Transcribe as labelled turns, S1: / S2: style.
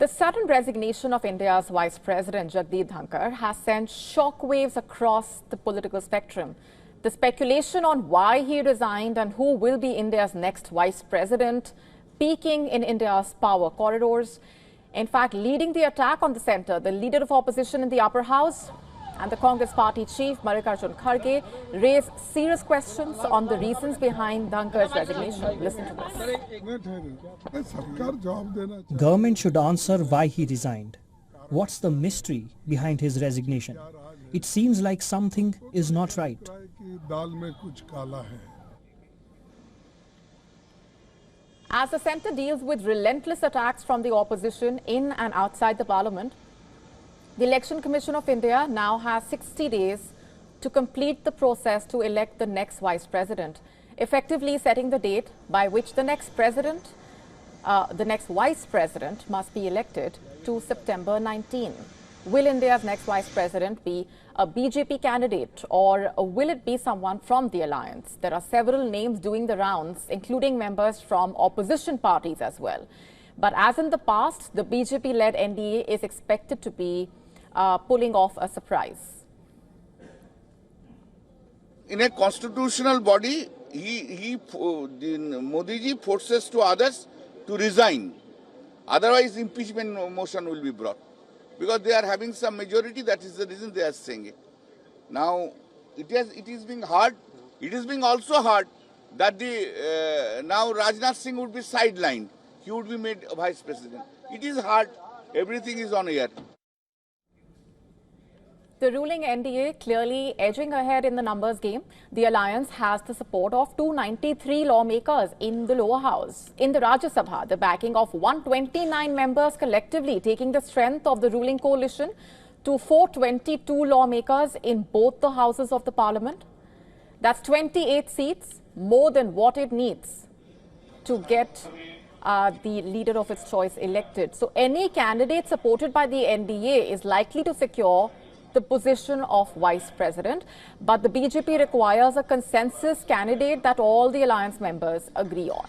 S1: The sudden resignation of India's Vice President Jagdeep Dhankar has sent shockwaves across the political spectrum. The speculation on why he resigned and who will be India's next Vice President peaking in India's power corridors. In fact, leading the attack on the centre, the leader of opposition in the upper house and the Congress party chief Mallikarjun Kharge raised serious questions on the reasons behind Dhankar's resignation. Listen to
S2: this. Government should answer why he resigned. What's the mystery behind his resignation? It seems like something is not right.
S1: As the centre deals with relentless attacks from the opposition in and outside the parliament, the Election Commission of India now has 60 days to complete the process to elect the next Vice President, effectively setting the date by which the next Vice President must be elected to September 19. Will India's next Vice President be a BJP candidate or will it be someone from the alliance? There are several names doing the rounds, including members from opposition parties as well. But as in the past, the BJP-led NDA is expected to be pulling off a surprise.
S3: In a constitutional body, Modi ji forces to others to resign. Otherwise, impeachment motion will be brought. Because they are having some majority, that is the reason they are saying it. Now, it is being hard. It is being also hard that now Rajnath Singh would be sidelined. He would be made Vice President. It is hard. Everything is on air.
S1: The ruling NDA clearly edging ahead in the numbers game. The alliance has the support of 293 lawmakers in the lower house. In the Rajya Sabha, the backing of 129 members collectively, taking the strength of the ruling coalition to 422 lawmakers in both the houses of the parliament. That's 28 seats, more than what it needs to get the leader of its choice elected. So any candidate supported by the NDA is likely to secure the position of Vice President, but the BJP requires a consensus candidate that all the alliance members agree on.